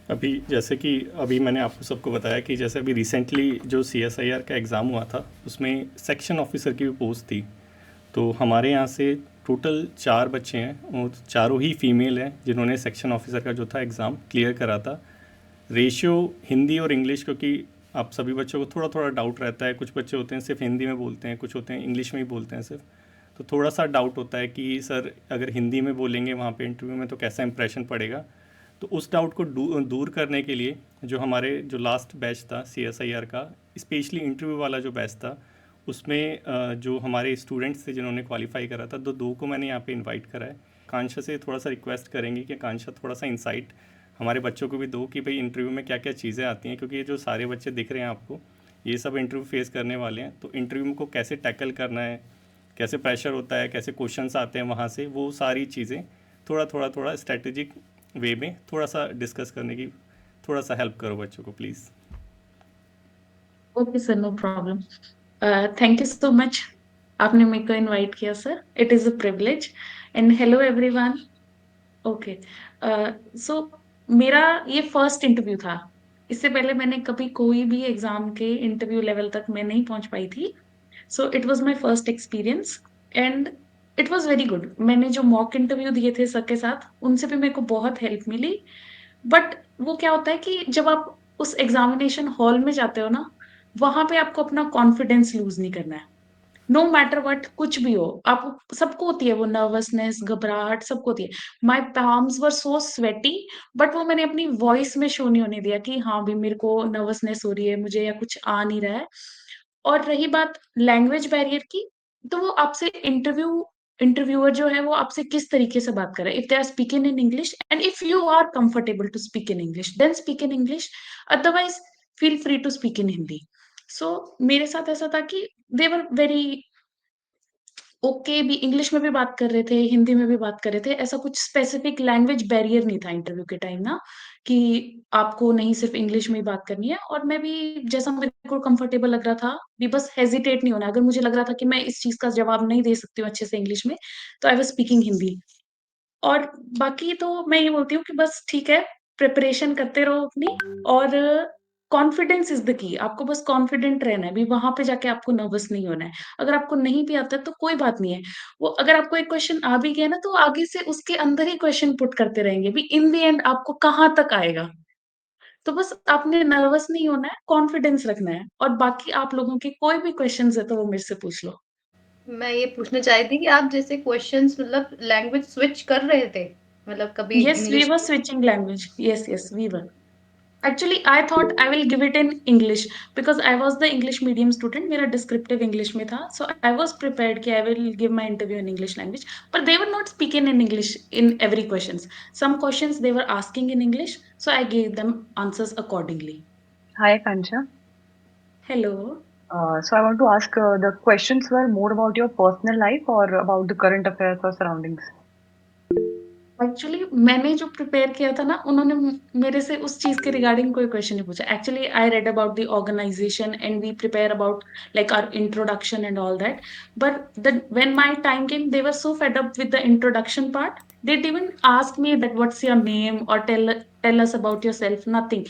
अभी जैसे कि अभी मैंने आपको सबको बताया कि जैसे अभी रिसेंटली जो CSIR का एग्ज़ाम हुआ था, उसमें सेक्शन ऑफिसर की भी पोस्ट थी। तो हमारे यहाँ से टोटल 4 बच्चे हैं और चारों ही फीमेल हैं जिन्होंने सेक्शन ऑफिसर का जो था एग्ज़ाम क्लियर करा था। रेशियो हिंदी और इंग्लिश, क्योंकि आप सभी बच्चों को थोड़ा थोड़ा डाउट रहता है, कुछ बच्चे होते हैं सिर्फ हिंदी में बोलते हैं, कुछ होते हैं इंग्लिश में ही बोलते हैं सिर्फ। तो थोड़ा सा डाउट होता है कि सर अगर हिंदी में बोलेंगे वहाँ पे इंटरव्यू में तो कैसा इंप्रेशन पड़ेगा। तो उस डाउट को दूर करने के लिए जो हमारे जो लास्ट बैच था CSIR का, स्पेशली इंटरव्यू वाला जो बैच था, उसमें जो हमारे स्टूडेंट्स थे जिन्होंने क्वालिफाई करा था, दो दो को मैंने यहाँ पे इनवाइट करा है। कांशा से थोड़ा सा रिक्वेस्ट करेंगे कि कांशा थोड़ा सा इंसाइट हमारे बच्चों को भी दो कि भाई इंटरव्यू में क्या क्या चीज़ें आती हैं, क्योंकि ये जो सारे बच्चे दिख रहे हैं आपको, ये सब इंटरव्यू फेस करने वाले हैं। तो इंटरव्यू को कैसे टैकल करना है, कैसे प्रेशर होता है, कैसे क्वेश्चंस आते हैं वहाँ से, वो सारी चीज़ें थोड़ा स्ट्रेटेजिक वे में थोड़ा सा डिस्कस करने की थोड़ा सा हेल्प करो बच्चों को please. Okay sir, no problem. Thank you so much. आपने मेरे को इनवाइट किया sir, it is a privilege. And hello everyone. Okay, so मेरा ये फर्स्ट इंटरव्यू था। इससे पहले मैंने कभी कोई भी एग्जाम के इंटरव्यू लेवल तक मैं नहीं पहुंच पाई थी। So it was my first experience and it was very good. मैंने जो मॉक इंटरव्यू दिए थे सर के साथ, उनसे भी मेरे को बहुत हेल्प मिली। बट वो क्या होता है कि जब आप उस एग्जामिनेशन हॉल में जाते हो ना, वहां पे आपको अपना कॉन्फिडेंस लूज नहीं करना है। नो मैटर वट, कुछ भी हो, आप सबको होती है वो नर्वसनेस, घबराहट, सबको होती है। माई palms were so sweaty, but वो मैंने अपनी वॉइस में शो नहीं होने दिया कि हाँ भी मेरे को नर्वसनेस हो रही है मुझे, या कुछ आ नहीं रहा है। और रही बात लैंग्वेज बैरियर की, तो वो आपसे इंटरव्यूअर जो है वो आपसे किस तरीके से बात कर रहा है। If they are speaking in English and if you are comfortable to speak in English, then speak in English. Otherwise feel free to speak in Hindi. So मेरे साथ ऐसा था कि दे वर वेरी ओके, भी इंग्लिश में भी बात कर रहे थे, हिंदी में भी बात कर रहे थे। ऐसा कुछ स्पेसिफिक लैंग्वेज बैरियर नहीं था इंटरव्यू के टाइम ना, कि आपको नहीं सिर्फ इंग्लिश में ही बात करनी है। और मैं भी जैसा मेरे को कंफर्टेबल लग रहा था, भी बस हेजिटेट नहीं होना। अगर मुझे लग रहा था कि मैं इस चीज का जवाब नहीं दे सकती हूँ अच्छे से इंग्लिश में, तो आई वाज स्पीकिंग हिंदी। और बाकी तो मैं ये बोलती हूँ कि बस ठीक है, प्रिपरेशन करते रहो अपनी। और कॉन्फिडेंस इज द की। आपको बस कॉन्फिडेंट रहना है, भी वहां पे जाके आपको नर्वस नहीं होना है। अगर आपको नहीं भी आता है तो कोई बात नहीं है। वो अगर आपको एक क्वेश्चन आ भी गया ना, तो आगे से उसके अंदर ही क्वेश्चन पुट करते रहेंगे, भी इन द एंड आपको कहाँ तक आएगा। तो बस आपने नर्वस नहीं होना है, कॉन्फिडेंस रखना है। और बाकी आप लोगों के कोई भी क्वेश्चन है तो वो मेरे से पूछ लो। मैं ये पूछना चाह रही थी कि आप जैसे क्वेश्चंस मतलब लैंग्वेज स्विच कर रहे थे, मतलब कभी Yes, we English. were switching language. Yes, we were. Actually, I thought I will give it in English because I was the English medium student. मेरा descriptive English में था, so I was prepared कि I will give my interview in English language. But they were not speaking in English in every questions. Some questions they were asking in English, so I gave them answers accordingly. Hi, Kansha. Hello. So I want to ask, the questions were more about your personal life or about the current affairs or surroundings? Actually मैंने जो prepare किया था ना, उन्होंने मेरे से उस चीज के रिगार्डिंग कोई क्वेश्चन नहीं पूछा। Actually I read about the organisation and we prepare about like our introduction and all that. But when my time came, they were so fed up with the introduction part. They didn't even ask me that what's your name or tell us about yourself. Nothing.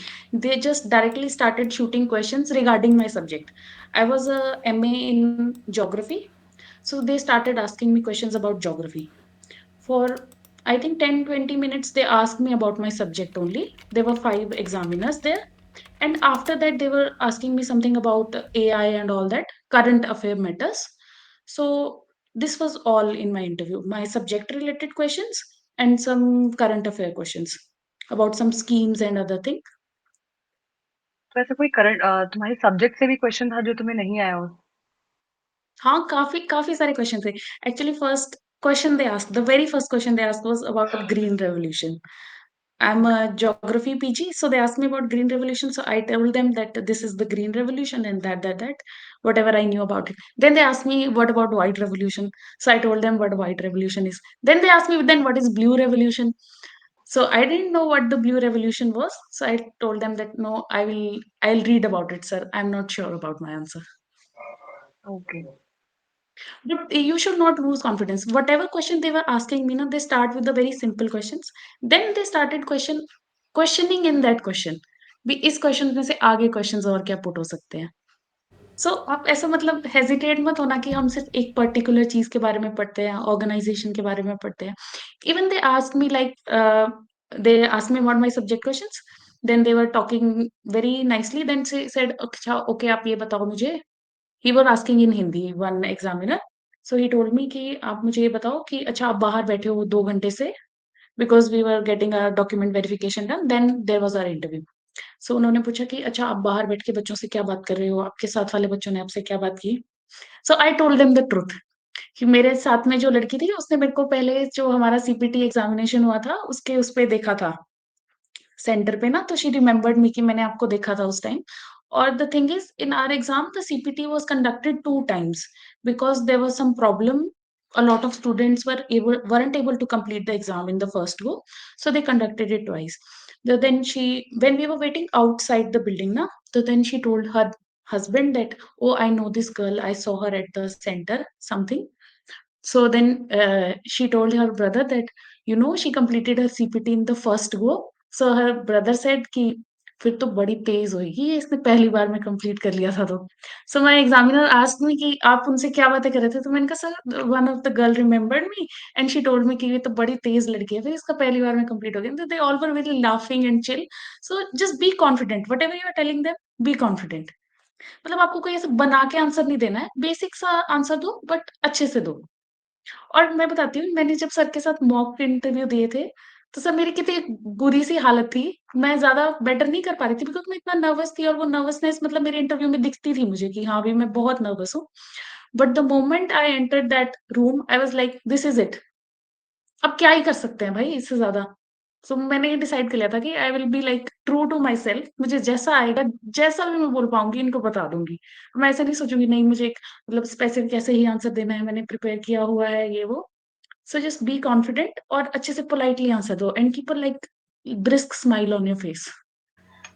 They just directly started shooting questions regarding my subject. I was a MA in geography, so they started asking me questions about geography. For I think 10-20 minutes, they asked me about my subject only. There were 5 examiners there. And after that, they were asking me something about AI and all that, current affair matters. So this was all in my interview, my subject related questions and some current affair questions about some schemes and other thing. तो ऐसा कोई current तुम्हारे subject से भी question था जो तुम्हें नहीं आया हो? हाँ, काफ़ी काफ़ी सारे क्वेश्चन थे। Actually first question they asked, the very first question they asked was about green revolution. I'm a geography PG, so they asked me about green revolution. So I told them that this is the green revolution and that, whatever I knew about it. Then they asked me what about white revolution. So I told them what white revolution is. Then they asked me then what is blue revolution. So I didn't know what the blue revolution was. So I told them that no, I'll read about it, sir. I'm not sure about my answer. Okay. But you should not lose confidence. Whatever question they were asking me, now they start with the very simple questions. Then they started question. Questioning in that question भी, इस question में से आगे questions और क्या put हो सकते हैं। सो आप ऐसा मतलब हेजिटेट मत होना कि हम सिर्फ एक पर्टिकुलर चीज के बारे में पढ़ते हैं, ऑर्गेनाइजेशन के बारे में पढ़ते हैं। Even they ask me like they ask me what my subject questions, then they were talking very nicely, then she said अच्छा ओके आप ये बताओ मुझे, he was asking in Hindi one examiner, so he told me कि आप मुझे ये बताओ कि अच्छा आप बाहर बैठे हो 2 घंटे से, because we were getting a document verification done, then there was our interview. So उन्होंने पूछा कि अच्छा आप बाहर बैठ के बच्चों से क्या बात कर रहे हो, आपके साथ वाले बच्चों ने आपसे क्या बात की। So I told them the truth कि मेरे साथ में जो लड़की थी उसने मेरे को पहले जो हमारा सीपीटी एग्जामिनेशन हुआ था उसके उस पे देखा था सेंटर पे ना, तो शी रिमेम्बर्ड मी कि मैंने आपको देखा था उस टाइम। और the thing is in our exam the CPT was conducted 2 times because there was some problem. A lot of students weren't able to complete the exam in the first go, so they conducted it twice. Then she, when we were waiting outside the building na, so then she told her husband that, oh I know this girl, I saw her at the center something. So then she told her brother that, you know, she completed her CPT in the first go. So her brother said कि फिर तो बड़ी तेज होगी ये, इसने पहली बार में complete कर लिया था तो। So my examiner asked me कि आप उनसे क्या बातें कर रहे थे, तो मैंने कहा sir one of the girl remembered me and she told me कि ये तो बड़ी तेज लड़की है, फिर इसका पहली बार में कंप्लीट हो गया। They all were very laughing and chill. So just be confident, whatever you are telling them, be confident. मतलब आपको कोई ऐसे बना के आंसर नहीं देना है, बेसिक सा आंसर दो बट अच्छे से दो। और मैं बताती हूँ, मैंने जब सर के साथ मॉक इंटरव्यू दिए थे, तो सर मेरी कितनी बुरी सी हालत थी। मैं ज़्यादा बेटर नहीं कर पा रही थी बिकॉज़ मैं इतना नर्वस थी, और वो नर्वसनेस मतलब मेरे इंटरव्यू में दिखती थी मुझे कि हाँ, अभी मैं बहुत नर्वस हूँ। But the moment I entered that room, I was like this is it. अब क्या ही कर सकते हैं भाई इससे ज़्यादा। सो मैंने ये डिसाइड कर लिया था कि I will be like true to myself. मुझे जैसा आएगा, जैसा भी मैं बोल पाऊँगी इनको बता दूँगी। मैं ऐसे नहीं सोचूँगी नहीं मुझे एक मतलब स्पेसिफिक ऐसे ही आंसर देना है, मैंने प्रिपेयर किया हुआ है ये वो। So just be confident और अच्छे से politely आंसर दो and keep a like brisk smile on your face.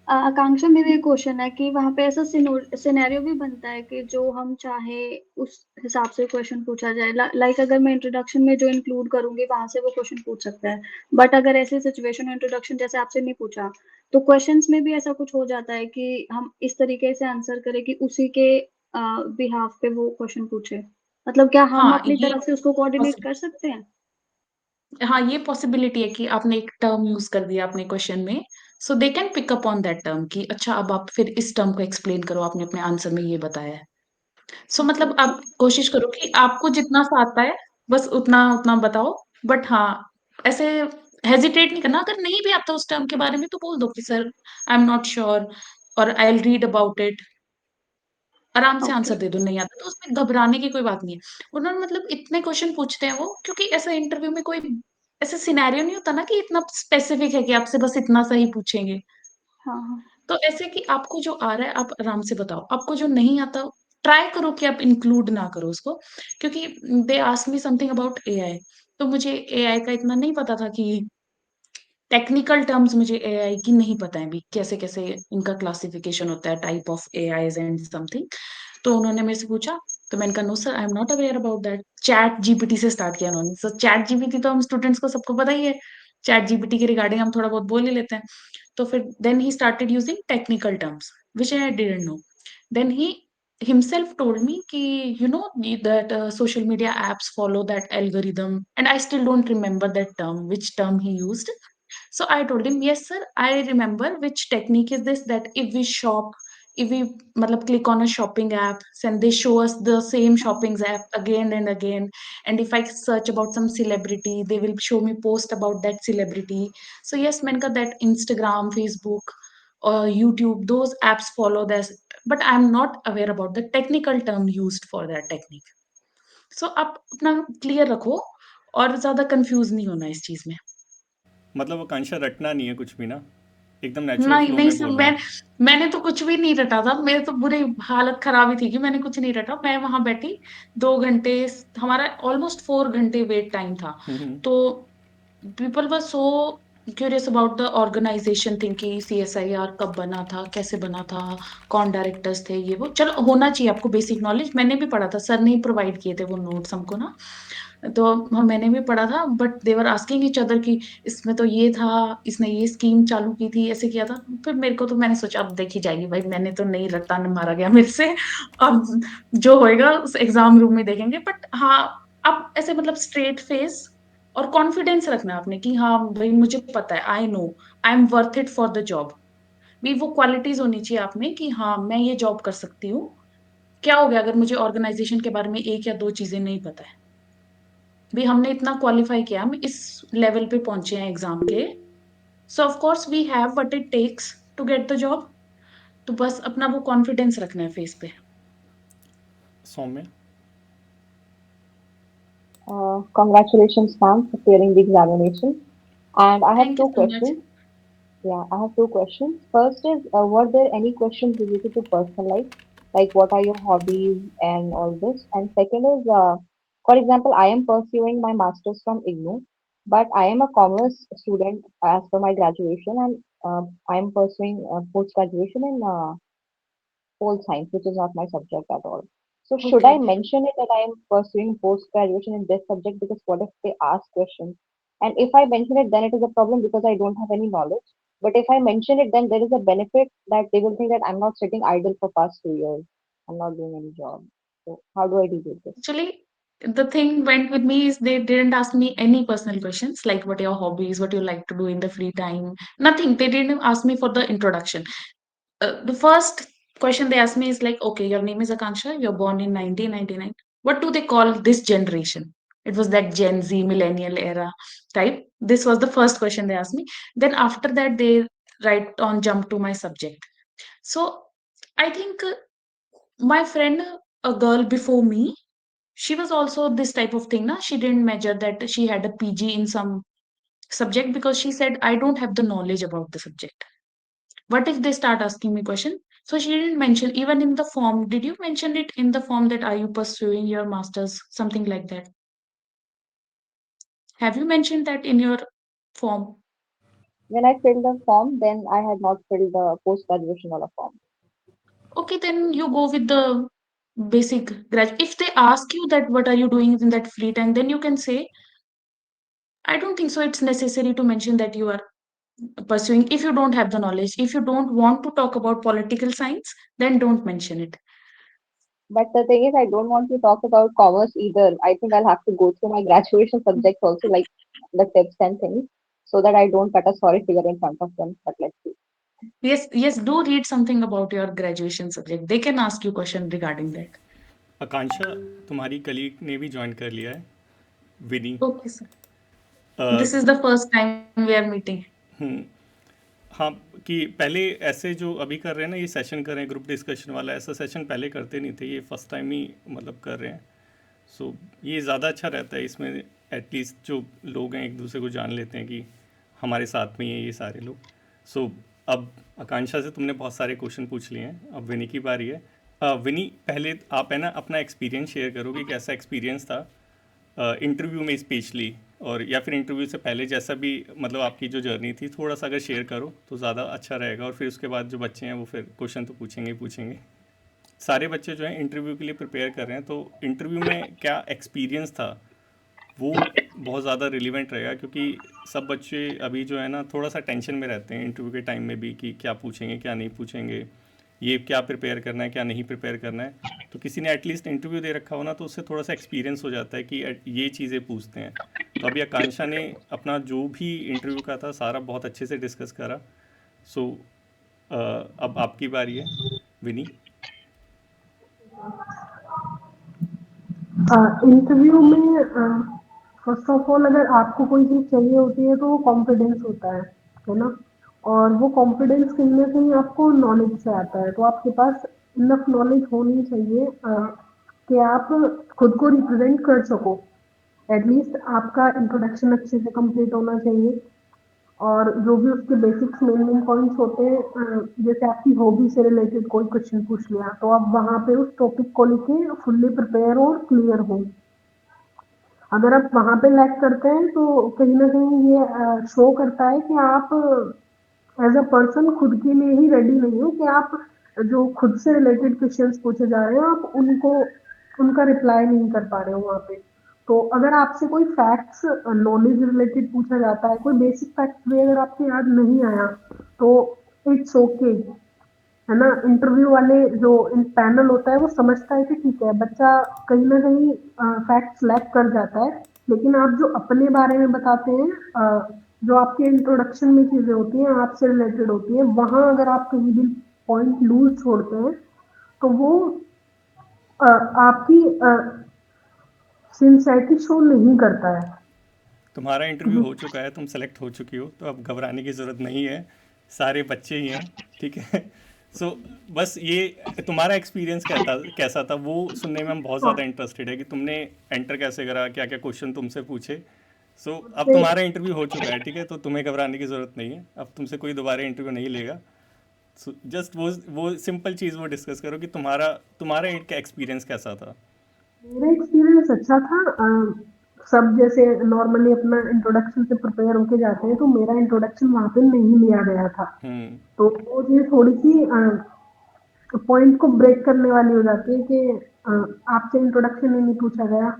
आकांक्षा, मेरा एक क्वेश्चन है कि वहां पे ऐसा सिनेरियो भी बनता है कि जो हम चाहे उस हिसाब से क्वेश्चन पूछा जाए। लाइक अगर मैं इंट्रोडक्शन में जो इंक्लूड करूंगी वहां से वो क्वेश्चन पूछ सकता है, बट अगर ऐसी सिचुएशन इंट्रोडक्शन जैसे आपसे नहीं पूछा, तो क्वेश्चंस में भी ऐसा कुछ हो जाता है कि हम इस तरीके से आंसर करें कि उसी के बिहाफ पे वो क्वेश्चन पूछे। मतलब क्या हम हाँ, अपनी ये तरफ से उसको कोऑर्डिनेट possi- कर सकते हैं? हाँ, ये पॉसिबिलिटी है कि आपने एक टर्म यूज कर दिया अपने क्वेश्चन में, so they can pick up on that term कि अच्छा अब आप फिर इस टर्म को एक्सप्लेन करो, आपने अपने आंसर में ये बताया है। सो ओके, मतलब आप कोशिश करो कि आपको जितना सा आता है बस उतना उतना बताओ। बट हाँ, ऐसे हेजिटेट नहीं करना, अगर नहीं भी आता उस टर्म के बारे में तो बोल दो कि sir I am not sure और I will read about it. आराम से ओके। आंसर दे दो, नहीं आता तो उसमें घबराने की कोई बात नहीं है। उन्होंने मतलब इतने क्वेश्चन पूछते हैं वो, क्योंकि ऐसा इंटरव्यू में कोई ऐसा सिनेरियो नहीं होता ना कि इतना स्पेसिफिक है कि आपसे बस इतना सा ही पूछेंगे। हाँ हाँ। तो ऐसे कि आपको जो आ रहा है आप आराम से बताओ, आपको जो नहीं आता ट्राई करो कि आप इंक्लूड ना करो उसको। क्योंकि दे ask me something about AI, तो मुझे एआई का इतना नहीं पता था कि टेक्निकल टर्म्स मुझे एआई की नहीं पता है अभी, कैसे-कैसे इनका क्लासिफिकेशन होता है, type of AIs and something. तो उन्होंने मेरे से पूछा, तो मैंने कहा no sir I am not aware about that. ChatGPT से स्टार्ट किया उन्होंने। सो चैट जीपीटी तो हम स्टूडेंट्स को सबको पता ही है। चैट जीपीटी के रिगार्डिंग हम थोड़ा बहुत बोल ही लेते हैं। तो फिर then he started using technical terms which I didn't know. Then he himself told me कि you know that social media apps follow that algorithm, and I still don't remember that term, which term he used. So I told him, yes, sir, I remember which technique is this, that if we shop, if we matlab, click on a shopping app and they show us the same shopping app again and again. And if I search about some celebrity, they will show me post about that celebrity. So yes, Menka, that Instagram, Facebook, or YouTube, those apps follow this, but I'm not aware about the technical term used for that technique. So आप अपना clear रखो और ज्यादा confuse नहीं होना इस चीज में। मतलब आकांक्षा रटना नहीं है कुछ भी ना, एकदम नेचुरल नहीं फ्लो नहीं में सर, बोलना है। मैंने तो कुछ भी नहीं रटा था। मेरे तो बुरी हालत खराब ही थी कि मैंने कुछ नहीं रटा। मैं वहां बैठी 2 घंटे, हमारा ऑलमोस्ट 4 घंटे वेट टाइम था। हम्म। तो people were so curious about the organisation thing कि सीएसआईआर कब बना था, कैसे बना था, कौन डायरेक्टर्स थे, ये वो। चलो होना चाहिए आपको बेसिक नॉलेज, मैंने भी पढ़ा था, सर ने ही प्रोवाइड किए थे वो नोट्स हमको ना। तो मैंने भी पढ़ा था, but they were asking each other कि इसमें तो ये था, इसने ये स्कीम चालू की थी, ऐसे किया था। फिर मेरे को तो मैंने सोचा अब देखी जाएगी भाई, मैंने तो नहीं रट्टा मारा गया मेरे से, अब जो होएगा उस एग्जाम रूम में देखेंगे। बट हाँ, अब ऐसे मतलब स्ट्रेट फेस और कॉन्फिडेंस रखना आपने कि हाँ भाई मुझे पता है, I know I am worth it for the job. भी वो क्वालिटीज होनी चाहिए आप में कि हाँ मैं ये जॉब कर सकती हूँ। क्या हो गया अगर मुझे ऑर्गेनाइजेशन के बारे में एक या दो चीजें नहीं पता है, भी हमने इतना क्वालिफाई किया, हम इस लेवल पे पहुंचे हैं एग्जाम के, so of course we have what it takes to get the job. तो बस अपना वो कॉन्फिडेंस रखना है फेस पे। Saumya. Congratulations, ma'am, for clearing the examination. And I have thank you two so much. questions. Yeah, I have two questions. First is, were there any questions related to personal life, like what are your hobbies and all this? And second is, for example, I am pursuing my master's from IGNOU, but I am a commerce student as per my graduation, and I am pursuing post graduation in pole science, which is not my subject at all. So should okay, I mention it that I am pursuing post graduation in this subject? Because what if they ask questions? And if I mention it, then it is a problem because I don't have any knowledge. But if I mention it, then there is a benefit that they will think that I'm not sitting idle for past 2 years. I'm not doing any job. So how do I deal with this? actually the thing went with me is they didn't ask me any personal questions like what are your hobbies, what you like to do in the free time, nothing. They didn't ask me for the introduction. The first question they asked me is like, okay, your name is Akanksha, you're born in 1999. What do they call this generation? It was that Gen Z, millennial era type. This was the first question they asked me. Then after that, they right on jump to my subject. So I think my friend, a girl before me, she was also this type of thing. Na? She didn't measure that she had a PG in some subject because she said, I don't have the knowledge about the subject. What if they start asking me question? So she didn't mention even in the form. Did you mention it in the form that are you pursuing your masters, something like that? Have you mentioned that in your form? When I filled the form, then I had not filled the post graduation or a form. Okay, then you go with the basic grad. If they ask you that what are you doing in that free time, then you can say, I don't think so. It's necessary to mention that you are pursuing. If you don't have the knowledge, if you don't want to talk about political science, then don't mention it. But the thing is, I don't want to talk about commerce either. I think I'll have to go through my graduation subjects also, like the tips and things, so that I don't cut a sorry figure in front of them. But let's see. Yes, yes, do read something about your graduation subject. They can ask you question regarding that. आकांक्षा, तुम्हारी colleague ने भी join कर लिया है, विनी। Okay, sir. A, This is the first time we are meeting. हम्म, हाँ, कि पहले ऐसे जो अभी कर रहे हैं ना, ये सेशन कर रहे हैं ग्रुप डिस्कशन वाला, ऐसा सेशन पहले करते नहीं थे, ये फर्स्ट टाइम ही मतलब कर रहे हैं। सो ये ज़्यादा अच्छा रहता है, इसमें एटलीस्ट जो लोग हैं एक दूसरे को जान लेते हैं कि हमारे साथ में ही हैं ये सारे लोग। सो अब आकांक्षा से तुमने बहुत सारे क्वेश्चन पूछ लिए हैं, अब विनी की बारी है। विनी, पहले आप है ना अपना एक्सपीरियंस शेयर करो कि कैसा एक्सपीरियंस था इंटरव्यू में स्पेशली, और या फिर इंटरव्यू से पहले जैसा भी मतलब आपकी जो जर्नी थी, थोड़ा सा अगर शेयर करो तो ज़्यादा अच्छा रहेगा। और फिर उसके बाद जो बच्चे हैं वो फिर क्वेश्चन तो पूछेंगे ही पूछेंगे। सारे बच्चे जो हैं इंटरव्यू के लिए प्रिपेयर कर रहे हैं, तो इंटरव्यू में क्या एक्सपीरियंस था वो बहुत ज़्यादा रिलेवेंट रहेगा, क्योंकि सब बच्चे अभी जो है ना थोड़ा सा टेंशन में रहते हैं इंटरव्यू के टाइम में भी कि क्या पूछेंगे क्या नहीं पूछेंगे, ये क्या प्रिपेयर करना है क्या नहीं प्रिपेयर करना है। तो किसी ने एटलीस्ट इंटरव्यू दे रखा हो ना, तो उससे थोड़ा सा एक्सपीरियंस हो जाता है कि ये चीज़ें पूछते हैं। तो अभी आकांक्षा ने अपना जो भी इंटरव्यू का था सारा बहुत अच्छे से डिस्कस करा। सो अब आपकी बारी है विनी। इंटरव्यू में फर्स्ट ऑफ ऑल अगर आपको कोई चीज़ चाहिए होती है तो वो कॉन्फिडेंस होता है ना। और वो कॉन्फिडेंस कहीं ना कहीं आपको नॉलेज से आता है, तो आपके पास इनफ नॉलेज होनी चाहिए कि आप खुद को रिप्रेजेंट कर सको। एटलीस्ट आपका इंट्रोडक्शन अच्छे से कंप्लीट होना चाहिए, और जो भी उसके बेसिक्स मेन पॉइंट्स होते हैं, जैसे आपकी हॉबी से रिलेटेड कोई क्वेश्चन पूछ लिया तो आप वहाँ पे उस टॉपिक को लेके फुल्ली प्रिपेयर और क्लियर हो। अगर आप वहाँ पे लैक करते हैं तो कहीं ना कहीं ये शो करता है कि आप एज अ पर्सन खुद के लिए ही रेडी नहीं हो, कि आप जो खुद से रिलेटेड क्वेश्चंस पूछे जा रहे हैं आप उनको उनका रिप्लाई नहीं कर पा रहे हो वहाँ पे। तो अगर आपसे कोई फैक्ट्स नॉलेज रिलेटेड पूछा जाता है, कोई बेसिक फैक्ट्स भी अगर आपको याद नहीं आया तो इट्स ओके, है ना। इंटरव्यू वाले जो पैनल होता है वो समझता है कि ठीक है बच्चा कहीं ना कहीं फैक्ट्स लैक कर जाता है, लेकिन आप जो अपने बारे में बताते हैं, जो आपके इंट्रोडक्शन में चीजें होती हैं आपसे रिलेटेड होती हैं, वहां अगर आप कहीं भी पॉइंट लूज छोड़ते हैं तो वो आपकी सिंसियरिटी शो नहीं करता है। तुम्हारा इंटरव्यू हो चुका है, तुम सेलेक्ट हो चुकी हो, तो अब घबराने की ज़रूरत नहीं है, सारे बच्चे ही हैं, ठीक है। सो बस ये तुम्हारा एक्सपीरियंस कैसा था वो सुनने में हम बहुत ज़्यादा इंटरेस्टेड है कि तुमने एंटर कैसे करा, क्या क्या क्वेश्चन तुमसे पूछे। सो अब तुम्हारा इंटरव्यू हो चुका है, ठीक है, तो तुम्हें घबराने की ज़रूरत नहीं है, अब तुमसे कोई दोबारा इंटरव्यू नहीं लेगा। सो जस्ट वो सिंपल चीज़ वो डिस्कस करो कि तुम्हारा एक्सपीरियंस कैसा था। मेरा एक्सपीरियंस अच्छा था। सब जैसे नॉर्मली अपना इंट्रोडक्शन से प्रिपेयर होके जाते हैं, तो मेरा इंट्रोडक्शन वहाँ पे नहीं लिया गया था। तो वो चीज़ थोड़ी सी पॉइंट को ब्रेक करने वाली हो जाती है कि आपसे इंट्रोडक्शन ही नहीं पूछा गया,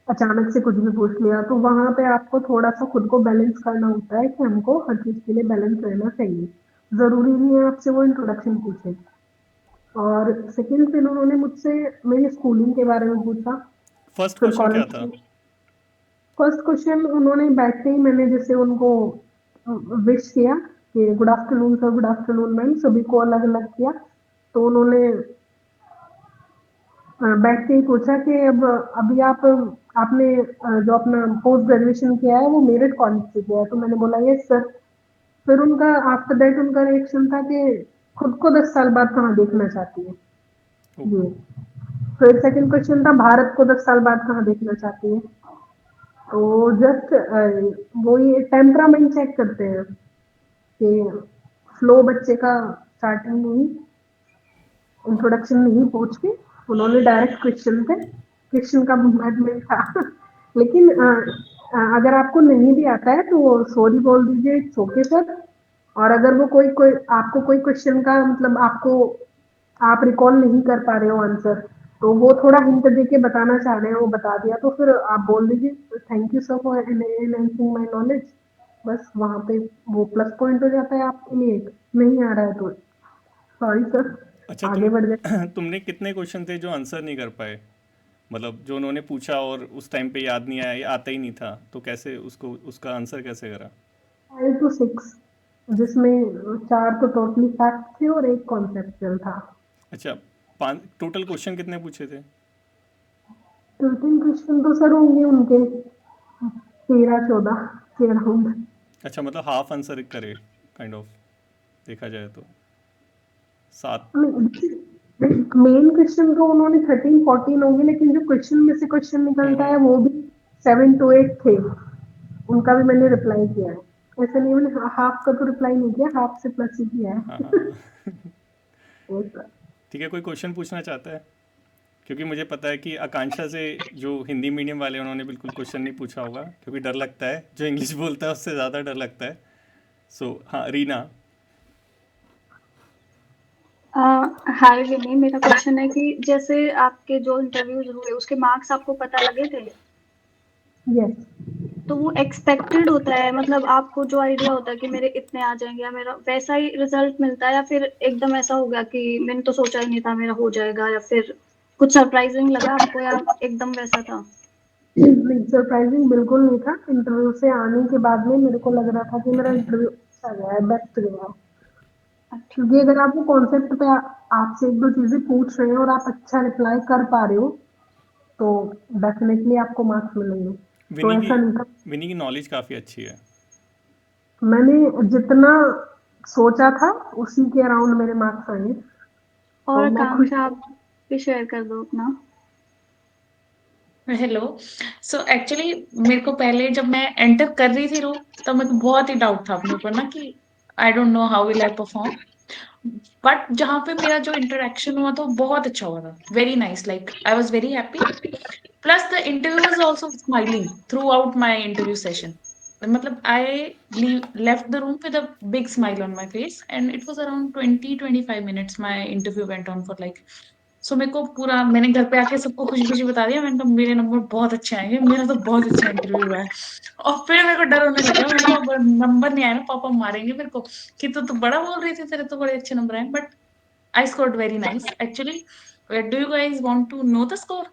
अचानक से कुछ भी पूछ लिया। तो वहाँ पे आपको थोड़ा सा खुद को बैलेंस करना होता है कि हमको हर चीज़ के लिए बैलेंस रहना चाहिए। ज़रूरी नहीं है आपसे वो इंट्रोडक्शन पूछे। और सेकंड फिर उन्होंने मुझसे मेरी स्कूलिंग के बारे में पूछा। फर्स्ट फिर क्वेश्चन क्या कॉलेज था? फर्स्ट क्वेश्चन उन्होंने बैठते ही मैंने जैसे उनको विश किया कि good afternoon sir, good afternoon ma'am, सभी को अलग अलग किया। तो उन्होंने बैठ के ही पूछा कि अब अभी आपने जो अपना पोस्ट ग्रेजुएशन किया है वो मेरिट कॉलेज से किया है? तो मैंने बोला यस सर। फिर उनका आफ्टर दैट उनका रिएक्शन था कि खुद को 10 साल बाद कहाँ देखना चाहती है जी। फिर सेकंड क्वेश्चन था भारत को 10 साल बाद कहाँ देखना चाहती है? तो जस्ट वो ये टेम्परामेंट चेक करते हैं कि फ्लो बच्चे का स्टार्टिंग में ही इंट्रोडक्शन नहीं पूछ के उन्होंने डायरेक्ट क्वेश्चन का बोmbardment था। लेकिन अगर आपको नहीं भी आता है तो सॉरी बोल दीजिए, इट्स ओके सर। और अगर वो कोई आपको कोई क्वेश्चन का मतलब आप रिकॉल नहीं कर पा रहे हो आंसर, तो वो थोड़ा हिंट दे के बताना चाह रहे हैं, वो बता दिया तो फिर आप बोल दीजिए thank you sir for enhancing my knowledge. बस वहाँ पे वो प्लस पॉइंट हो जाता है आपके लिए। नहीं आ रहा है तो सॉरी सर, अच्छा, आगे बढ़ जाए। तुमने कितने क्वेश्चन थे जो आंसर नहीं कर पाए? मतलब जो उन्होंने पूछा और उस टाइम पे याद नहीं आया या आता ही नहीं था, तो कैसे उसका आंसर कैसे करा? 5 to 6, जिसमें 4 तो टोटली फैक्ट थे और एक कॉन्सेप्चुअल था। अच्छा, 5 टोटल क्वेश्चन कितने पूछे थे? 13 क्वेश्चन तो सर होंगे उनके 13-14 के अराउंड। अच्छा, मतलब हाफ आंसर करे काइंड ऑफ, देखा जाए तो 7। मेन क्वेश्चन तो उन्होंने 13-14 होंगे, लेकिन जो क्वेश्चन में से क्वेश्चन निकलता है वो भी 7 to 8 थे। उनका भी मैंने रिप्लाई किया है। ऐसे नहीं मैंने हाफ का तो रिप्लाई नहीं किया, हाफ से प्लस ही किया हाँ है। हाँ Yes, sir. ठीक है, कोई क्वेश्चन पूछना चाहता है? क्योंकि मुझे पता है कि आकांक्षा से जो हिंदी मीडियम वाले उन्होंने बिल्कुल क्वेश्चन नहीं पूछा होगा, क्योंकि डर लगता है, जो इंग्लिश बोलता है उससे ज़्यादा डर लगता है। सो हाँ, रीना। हाय विनी, मेरा क्वेश्चन है कि जैसे आपके जो इंटरव्यूज हुए उसके मार्क्स आपको पता लगे थे? Yes. तो वो एक्सपेक्टेड होता है, मतलब आपको जो आइडिया होता है कि मेरे इतने आ जाएंगे या मेरा वैसा ही रिजल्ट मिलता है, या फिर एकदम ऐसा हो गया कि मैंने तो सोचा ही नहीं था मेरा हो जाएगा, या फिर कुछ सरप्राइजिंग लगा आपको, या एकदम वैसा था? नहीं, सरप्राइजिंग बिल्कुल नहीं था। इंटरव्यू से आने के बाद में मेरे को लग रहा था कि मेरा इंटरव्यू अच्छा गया है, बेस्ट गया है। क्योंकि अगर आप वो कॉन्सेप्ट पे आपसे एक दो चीजें पूछ रहे हैं और आप अच्छा रिप्लाई कर पा रहे हो तो डेफिनेटली आपको मार्क्स मिलेंगे। तो विनी की ऐसा नहीं था। विनी की नॉलेज काफ़ी अच्छी है। मैंने जितना सोचा था उसी के अराउंड मेरे मार्क्स आए। और तो मैं खुश आकांक्षा आप भी शेयर कर दो अपना। हेलो। सो एक्चुअली मेरे को पहले जब मैं एंटर कर रही थी रूम, तब मेरे को बहुत ही डाउट था अपने ऊपर ना कि I don't know how will I perform. But जहाँ पे मेरा जो इंटरेक्शन हुआ था वो बहुत अच्छा हुआ था, very nice, like I was very happy. Plus the interview was also smiling through out my interview session. मतलब आई left the room with a big smile on my face, and it was around 20-25 minutes. My interview went on for like सो मेरे को पूरा मैंने घर पे आके सबको खुशी-खुशी बता दिया, मैंने कहा मेरे नंबर बहुत अच्छे आएँगे, मेरा तो बहुत अच्छा इंटरव्यू हुआ है। और फिर मेरे को डर होने लगा, मैंने कहा अगर नंबर नहीं आए ना पापा मारेंगे मेरे को कि तू बड़ा बोल रही थी तेरे तो बड़े अच्छे नंबर आए, but I scored very nice actually. Do you guys want to know the score?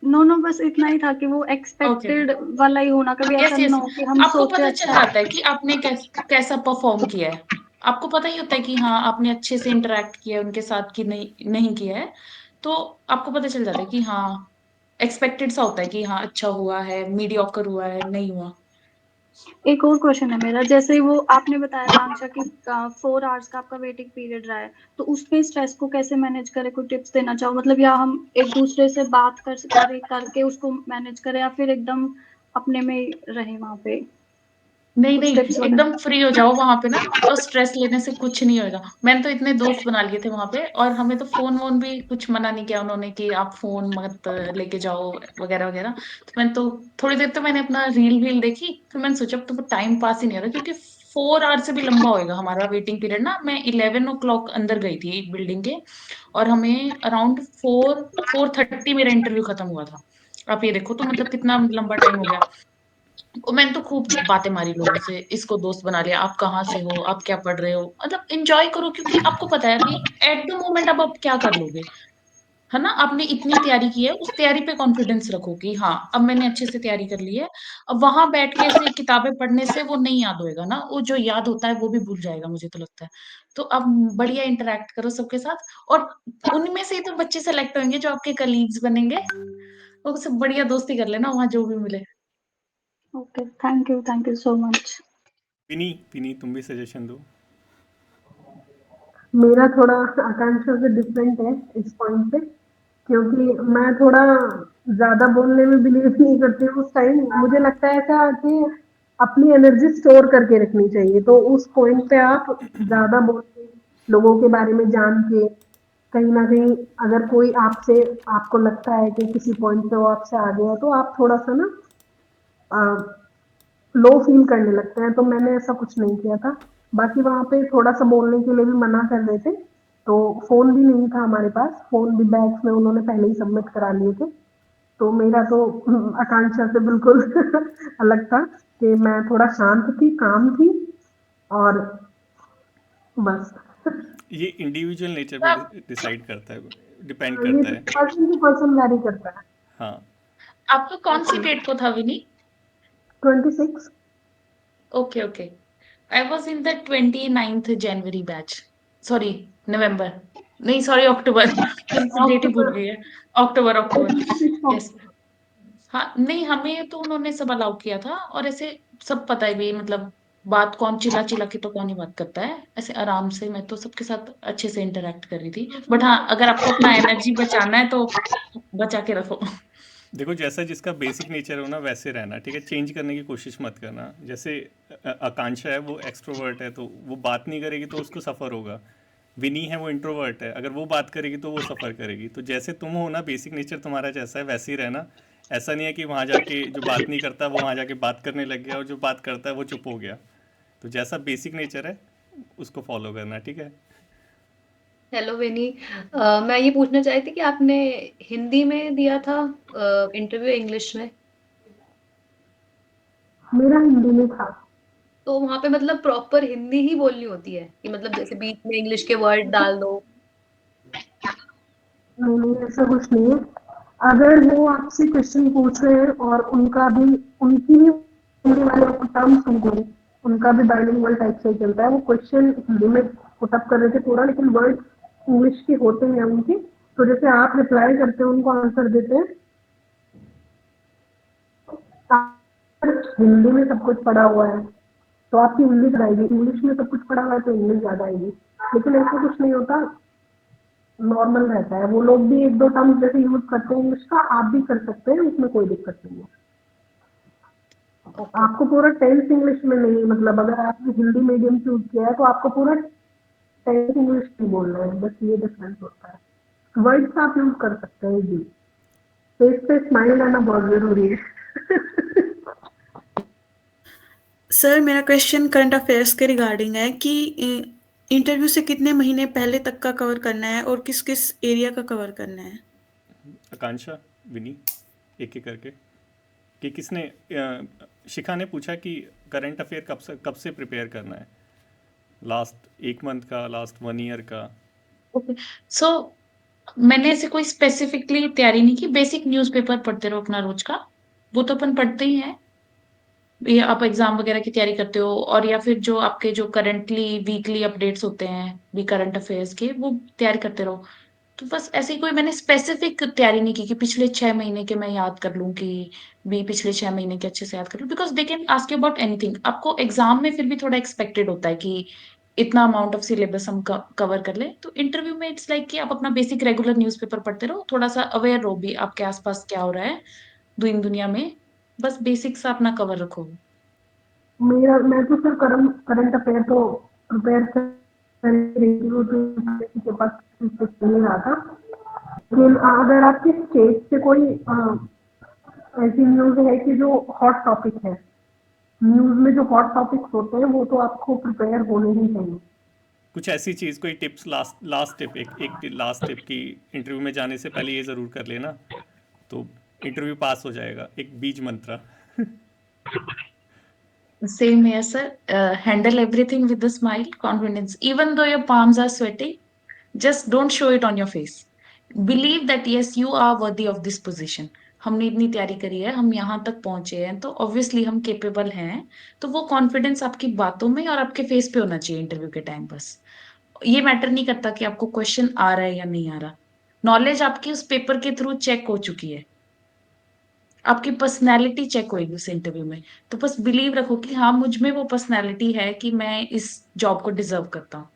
No बस इतना ही था कि वो ओके। एक्सपेक्टेड वाला ही होना, कभी यस ऐसा यस ना हो कि हम आपको सोचे पता अच्छा चल जाता है कि आपने कैसा परफॉर्म किया है। आपको पता ही होता है कि हाँ आपने अच्छे से इंटरेक्ट किया है उनके साथ कि नहीं किया है। तो आपको पता चल जाता है कि हाँ एक्सपेक्टेड सा होता है कि हाँ अच्छा हुआ है, मीडियोकर हुआ है, नहीं हुआ। एक और क्वेश्चन है मेरा, जैसे वो आपने बताया आकांक्षा कि 4 आवर्स का आपका वेटिंग पीरियड रहा है, तो उसमें स्ट्रेस को कैसे मैनेज करें, कोई टिप्स देना चाहो? मतलब या हम एक दूसरे से बात करके उसको मैनेज करें, या फिर एकदम अपने में ही रहे वहां पे? नहीं कुछ नहीं टिप्स वगैरह। एकदम फ्री हो जाओ वहां पे ना, तो स्ट्रेस लेने से कुछ नहीं होगा। मैंने तो इतने दोस्त बना लिए थे वहां पे, और हमें तो फोन वोन भी कुछ मना नहीं किया उन्होंने कि आप फोन मत लेके जाओ वगैरह वगैरह। तो मैंने तो थोड़ी देर तो मैंने अपना रील वील देखी, फिर मैंने सोचा अब तो टाइम पास ही नहीं हो रहा, क्योंकि 4 आवर से भी लंबा होएगा हमारा वेटिंग पीरियड ना। मैं 11 o'clock अंदर गई थी बिल्डिंग के, और हमें अराउंड 4:30 मेरा इंटरव्यू खत्म हुआ था। आप ये देखो तो मतलब कितना लंबा टाइम हो गया। मैंने तो खूब बातें मारी लोगों से, इसको दोस्त बना लिया, आप कहाँ से हो, आप क्या पढ़ रहे हो, मतलब एंजॉय करो, क्योंकि आपको पता है अभी एट द मोमेंट अब आप क्या कर लोगे, है ना। आपने इतनी तैयारी की है, उस तैयारी पे कॉन्फिडेंस रखो कि हाँ अब मैंने अच्छे से तैयारी कर ली है। अब वहां बैठ के ऐसे किताबें पढ़ने से वो नहीं याद होएगा ना, वो जो याद होता है वो भी भूल जाएगा मुझे तो लगता है। तो अब बढ़िया इंटरेक्ट करो सबके साथ, और उनमें से ही तो बच्चे सेलेक्ट होंगे जो आपके कलीग्स बनेंगे, वो सब बढ़िया दोस्ती कर लेना वहां जो भी मिले। Okay, thank you so much. Vini तुम भी सजेशन दो। मेरा थोड़ा आकांक्षा से डिफरेंट है इस पॉइंट पे, क्योंकि मैं थोड़ा ज्यादा बोलने में बिलीव नहीं करती हूँ उस टाइम। मुझे लगता है ऐसा कि अपनी एनर्जी स्टोर करके रखनी चाहिए, तो उस पॉइंट पे आप ज्यादा बोल के लोगों के बारे में जान के कहीं ना कहीं अगर कोई आपसे आपको लगता है कि किसी पॉइंट पे वो आपसे आ गया, तो आप थोड़ा सा ना लो फील करने लगते हैं। तो मैंने ऐसा कुछ नहीं किया था। बाकी वहां पे थोड़ा सा बोलने के लिए भी मना कर रहे थे, तो फोन भी नहीं था हमारे पास, फोन भी बैग्स में उन्होंने पहले ही सबमिट करा लिए थे। तो मेरा तो आकांक्षा से बिल्कुल अलग था कि मैं थोड़ा शांत थी, काम थी, और बस। ये इंडिविजुअल नेचर तो पे डिसाइड करता है, डिपेंड ये करता है। पर्सन टू पर्सन वैरी करता है। हाँ। आपका कौन सी डेट को था Vini? 26। Okay okay, I was in the 29th January batch, sorry November, नहीं सॉरी अक्टूबर, मैं डेट ही भूल अक्टूबर गई है। अक्टूबर अक्टूबर, 26 यस। हाँ नहीं हमें तो उन्होंने सब अलाउ किया था, और ऐसे सब पता है भी, मतलब बात कौन चिल्ला चिल्ला के तो कौन ही बात करता है, ऐसे आराम से मैं तो सबके साथ अच्छे से इंटरेक्ट कर रही थी। बट हाँ अगर आपको अपना एनर्जी बचाना है तो बचा के रखो। देखो जैसा जिसका बेसिक नेचर हो ना वैसे रहना, ठीक है, चेंज करने की कोशिश मत करना। जैसे आकांक्षा है वो एक्सट्रोवर्ट है, तो वो बात नहीं करेगी तो उसको सफ़र होगा। विनी है वो इंट्रोवर्ट है, अगर वो बात करेगी तो वो सफ़र करेगी। तो जैसे तुम हो ना, बेसिक नेचर तुम्हारा जैसा है वैसे ही रहना। ऐसा नहीं है कि वहाँ जाके जो बात नहीं करता वो वहाँ जाके बात करने लग गया, और जो बात करता है वो चुप हो गया। तो जैसा बेसिक नेचर है उसको फॉलो करना, ठीक है। हेलो विनी, मैं ये पूछना चाहती थी कि आपने हिंदी में दिया था इंटरव्यू, इंग्लिश में? मेरा हिंदी में था। तो वहां पे मतलब प्रॉपर हिंदी ही बोलनी होती है कि मतलब जैसे बीच में इंग्लिश के वर्ड डाल दो? नहीं नहीं, ऐसा कुछ नहीं है। अगर वो आपसे क्वेश्चन पूछ रहे हैं और उनका भी उनकी भी हिंदी वाले टर्म्स उनको उनका भी बाइलिंगुअल टाइप से ही चलता है। वो क्वेश्चन हिंदी में पुटअप कर रहे थे थोड़ा, लेकिन वर्ड इंग्लिश के होते हैं उनके। तो जैसे आप रिप्लाई करते हैं उनको आंसर देते हैं, अगर हिंदी में सब कुछ पढ़ा हुआ है तो आपकी हिंदी ज्यादा आएगी, इंग्लिश में सब कुछ पढ़ा हुआ है तो इंग्लिश ज्यादा आएगी। लेकिन ऐसा कुछ नहीं होता, नॉर्मल रहता है। वो लोग भी एक दो टर्म्स जैसे यूज करते हैं इंग्लिश का, आप भी कर सकते हैं, उसमें कोई दिक्कत नहीं है। ओके। आपको पूरा टेंस इंग्लिश में नहीं, मतलब अगर आपने हिंदी मीडियम चूज किया है तो आपको पूरा टेंस इंग्लिश नहीं बोलना है, बस ये डिफरेंस होता है। वर्ड्स आप यूज कर सकते हैं जी। फेस पे स्माइल आना बहुत जरूरी है। सर मेरा क्वेश्चन करंट अफेयर्स के रिगार्डिंग है कि इंटरव्यू से कितने महीने पहले तक का कवर करना है और किस किस एरिया का कवर करना है? आकांक्षा, विनी, एक एक करके कि किसने शिखा ने पूछा कि करंट अफेयर कब से प्रिपेयर करना है, लास्ट 1 मंथ का, लास्ट 1 ईयर का? ओके, सो मैंने ऐसे कोई स्पेसिफिकली तैयारी नहीं की, बेसिक न्यूज़पेपर पढ़ते रहो अपना रोज का, वो तो अपन पढ़ते ही हैं। ये आप एग्जाम वगैरह की तैयारी करते हो, और या फिर जो आपके जो करंटली वीकली अपडेट्स होते हैं भी करंट अफेयर्स के, वो तैयारी करते रहो। तो बस ऐसी कोई मैंने स्पेसिफिक तैयारी नहीं की कि पिछले 6 महीने के मैं याद कर लूं कि भी पिछले 6 महीने के अच्छे से याद कर लूं, because they can ask you about anything. आपको एग्जाम में फिर भी थोड़ा एक्सपेक्टेड होता है कि इतना अमाउंट ऑफ सिलेबस हम कवर कर ले। तो इंटरव्यू में इट्स लाइक कि आप अपना बेसिक रेगुलर न्यूज़पेपर पढ़ते रहो, थोड़ा सा अवेयर रहो भी आपके आसपास क्या हो रहा है दुनिया में, बस बेसिक सा अपना कवर रखो। मैं तो सिर्फ करंट अफेयर तो प्रिपेयर कर रही थी, वो तो किसी के पास कुछ नहीं रहा था। लेकिन अगर आपकी स्टेट से कोई ऐसी न्यूज है कि जो हॉट टॉपिक है, न्यूज में जो हॉट टॉपिक्स होते हैं वो तो आपको प्रिपेयर होने ही चाहिए। कुछ ऐसी चीज़, कोई टिप्स, लास्ट टिप, एक लास्ट टिप कि इंटरव्यू में जाने से पहले ये ज़रूर कर लेना तो इंटरव्यू पास हो जाएगा, एक बीज मंत्र। Same here, sir. Handle everything with a smile, confidence. Even though your palms are sweaty, just don't show it on your face. Believe that yes, you are worthy of this position. हमने इतनी तैयारी करी है, हम यहाँ तक पहुंचे हैं, तो ऑब्वियसली हम केपेबल हैं। तो वो कॉन्फिडेंस आपकी बातों में और आपके फेस पे होना चाहिए इंटरव्यू के टाइम। बस ये मैटर नहीं करता कि आपको क्वेश्चन आ रहा है या नहीं आ रहा। नॉलेज आपकी उस पेपर के थ्रू चेक हो चुकी है, आपकी पर्सनैलिटी चेक होगी उस इंटरव्यू में। तो बस बिलीव रखो कि हाँ, मुझ में वो पर्सनैलिटी है कि मैं इस जॉब को डिजर्व करता हूँ।